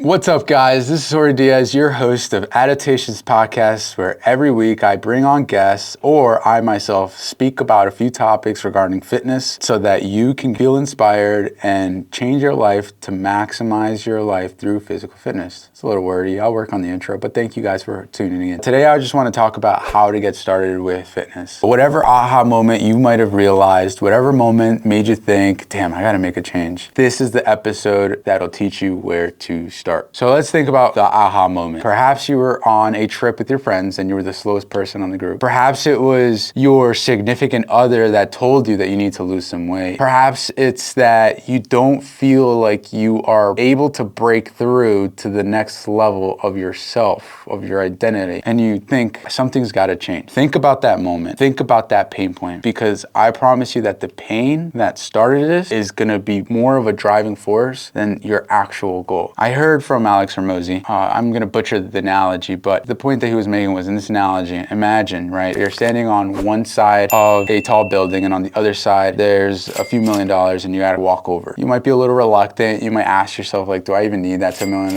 What's up, guys? This is Jorge Diaz, your host of Adaptations podcast, where every week I bring on guests or I myself speak about a few topics regarding fitness so that you can feel inspired and change your life to maximize your life through physical fitness. It's a little wordy. I'll work on the intro, but thank you guys for tuning in. Today, I just want to talk about how to get started with fitness. Whatever aha moment you might have realized, whatever moment made you think, damn, I got to make a change. This is the episode that'll teach you where to start. So let's think about the aha moment. Perhaps you were on a trip with your friends and you were the slowest person on the group. Perhaps it was your significant other that told you that you need to lose some weight. Perhaps it's that you don't feel like you are able to break through to the next level of yourself, of your identity, and you think something's got to change. Think about that moment. Think about that pain point, because I promise you that the pain that started this is going to be more of a driving force than your actual goal. I heard from Alex Hormozy. I'm going to butcher the analogy, but the point that he was making was, in this analogy, imagine, right, you're standing on one side of a tall building and on the other side there's a few $1 million and you got to walk over. You might be a little reluctant. You might ask yourself, like, do I even need that $2 million?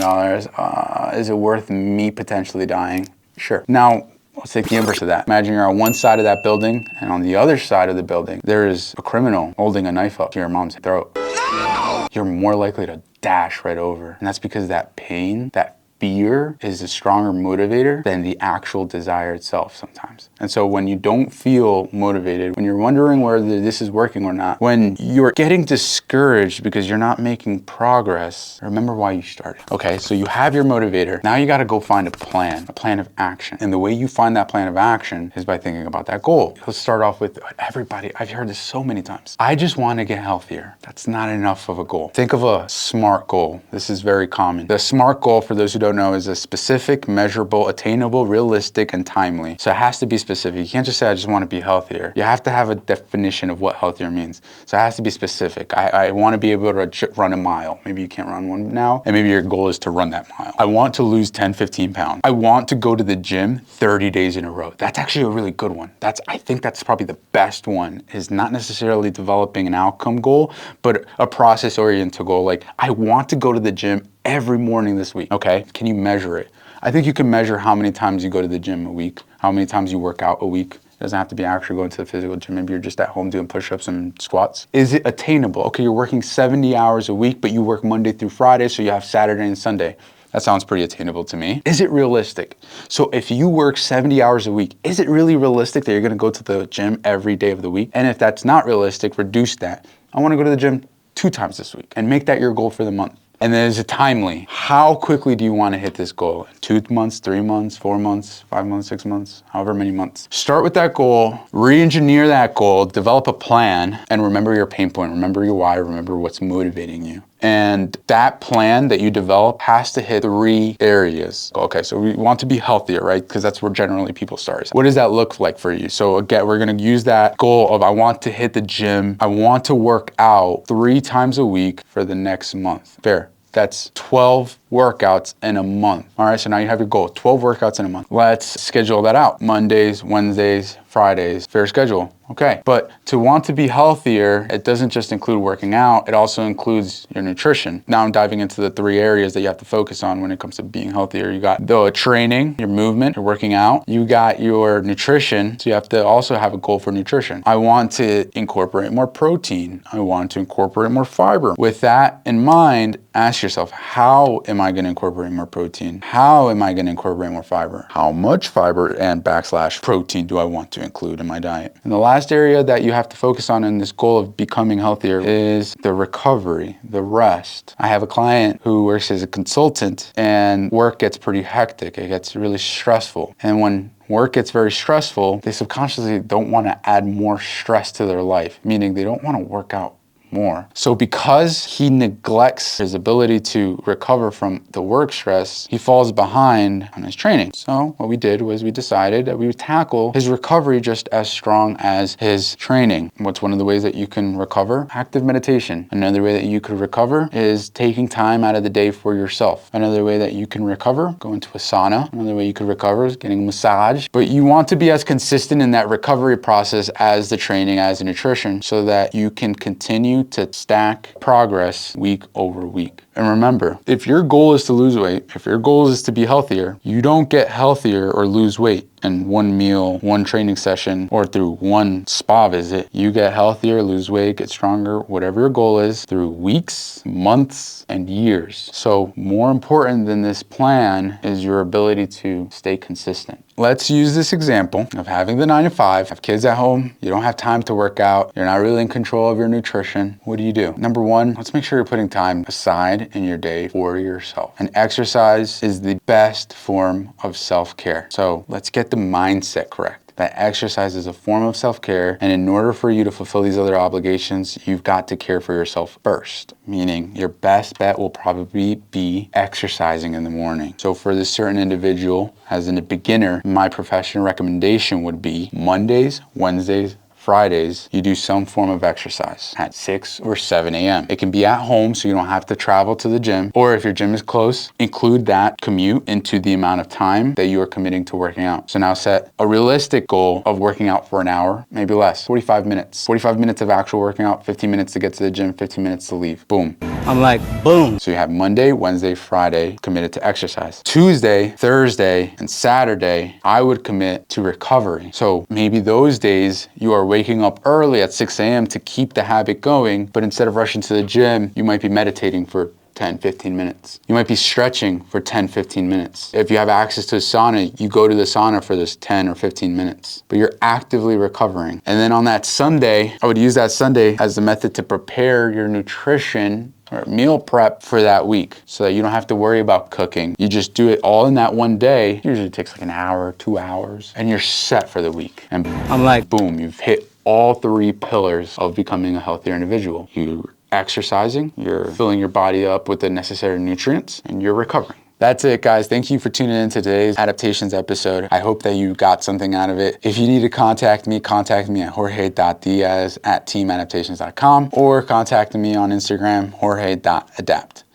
Is it worth me potentially dying? Sure. Now, let's take the inverse of that. Imagine you're on one side of that building and on the other side of the building, there is a criminal holding a knife up to your mom's throat. No! You're more likely to dash right over. And that's because that pain, that fear is a stronger motivator than the actual desire itself sometimes. And so when you don't feel motivated, when you're wondering whether this is working or not, when you're getting discouraged because you're not making progress, remember why you started. Okay, so you have your motivator. Now you got to go find a plan of action. And the way you find that plan of action is by thinking about that goal. Let's start off with everybody. I've heard this so many times. I just want to get healthier. That's not enough of a goal. Think of a SMART goal. This is very common. The SMART goal, for those who don't know, is a specific, measurable, attainable, realistic, and timely. So it has to be specific. You can't just say, I just want to be healthier. You have to have a definition of what healthier means. So it has to be specific. I want to be able to run a mile. Maybe you can't run one now, and maybe your goal is to run that mile. I want to lose 10, 15 pounds. I want to go to the gym 30 days in a row. That's actually a really good one. I think that's probably the best one, is not necessarily developing an outcome goal, but a process-oriented goal. Like, I want to go to the gym every morning this week. Okay, can you measure it? I think you can measure how many times you go to the gym a week, how many times you work out a week. It doesn't have to be actually going to the physical gym. Maybe you're just at home doing push-ups and squats. Is it attainable? Okay, you're working 70 hours a week, but you work Monday through Friday, so you have Saturday and Sunday. That sounds pretty attainable to me. Is it realistic? So if you work 70 hours a week, is it really realistic that you're gonna go to the gym every day of the week? And if that's not realistic, reduce that. I wanna go to the gym 2 times this week, and make that your goal for the month. And then is it timely? How quickly do you want to hit this goal? 2 months, 3 months, 4 months, 5 months, 6 months, however many months. Start with that goal, re-engineer that goal, develop a plan, and remember your pain point, remember your why, remember what's motivating you. And that plan that you develop has to hit 3 areas. Okay, so we want to be healthier, right? Because that's where generally people start. What does that look like for you? So again, we're gonna use that goal of, I want to hit the gym, I want to work out 3 times a week for the next month. Fair. That's 12 workouts in a month. All right, so now you have your goal, 12 workouts in a month. Let's schedule that out. Mondays, Wednesdays, Fridays, fair schedule. Okay, but to want to be healthier, it doesn't just include working out, it also includes your nutrition. Now I'm diving into the 3 areas that you have to focus on when it comes to being healthier. You got the training, your movement, your working out. You got your nutrition, so you have to also have a goal for nutrition. I want to incorporate more protein. I want to incorporate more fiber. With that in mind, ask yourself, how am I gonna incorporate more protein? How am I gonna incorporate more fiber? How much fiber and / protein do I want to include in my diet? And the last area that you have to focus on in this goal of becoming healthier is the recovery, the rest. I have a client who works as a consultant, and work gets pretty hectic. It gets really stressful. And when work gets very stressful, they subconsciously don't want to add more stress to their life, meaning they don't want to work out more. So because he neglects his ability to recover from the work stress, he falls behind on his training. So what we did was we decided that we would tackle his recovery just as strong as his training. What's one of the ways that you can recover? Active meditation. Another way that you could recover is taking time out of the day for yourself. Another way that you can recover, go into a sauna. Another way you could recover is getting a massage. But you want to be as consistent in that recovery process as the training, as the nutrition, so that you can continue to stack progress week over week. And remember, if your goal is to lose weight, if your goal is to be healthier, you don't get healthier or lose weight in one meal, one training session, or through one spa visit. You get healthier, lose weight, get stronger, whatever your goal is, through weeks, months, and years. So more important than this plan is your ability to stay consistent. Let's use this example of having the 9 to 5, have kids at home, you don't have time to work out, you're not really in control of your nutrition. What do? Number one, let's make sure you're putting time aside in your day for yourself. And exercise is the best form of self-care. So let's get the mindset correct. That exercise is a form of self-care, and in order for you to fulfill these other obligations, you've got to care for yourself first, meaning your best bet will probably be exercising in the morning. So for this certain individual, as in a beginner, my professional recommendation would be Mondays, Wednesdays, Fridays, you do some form of exercise at 6 or 7 a.m. It can be at home, so you don't have to travel to the gym, or if your gym is close, include that commute into the amount of time that you are committing to working out. So now set a realistic goal of working out for an hour, maybe less, 45 minutes. 45 minutes of actual working out, 15 minutes to get to the gym, 15 minutes to leave. Boom. I'm like, boom. So you have Monday, Wednesday, Friday committed to exercise. Tuesday, Thursday, and Saturday, I would commit to recovery. So maybe those days you are waking up early at 6 a.m. to keep the habit going, but instead of rushing to the gym, you might be meditating for 10, 15 minutes. You might be stretching for 10, 15 minutes. If you have access to a sauna, you go to the sauna for this 10 or 15 minutes, but you're actively recovering. And then on that Sunday, I would use that Sunday as the method to prepare your nutrition or meal prep for that week so that you don't have to worry about cooking. You just do it all in that one day. It usually takes like an hour, 2 hours, and you're set for the week. And I'm like, boom, you've hit all 3 pillars of becoming a healthier individual. You're exercising, you're filling your body up with the necessary nutrients, and you're recovering. That's it, guys. Thank you for tuning in to today's Adaptations episode. I hope that you got something out of it. If you need to contact me at jorge.diaz@teamadaptations.com or contact me on Instagram, jorge.adapt.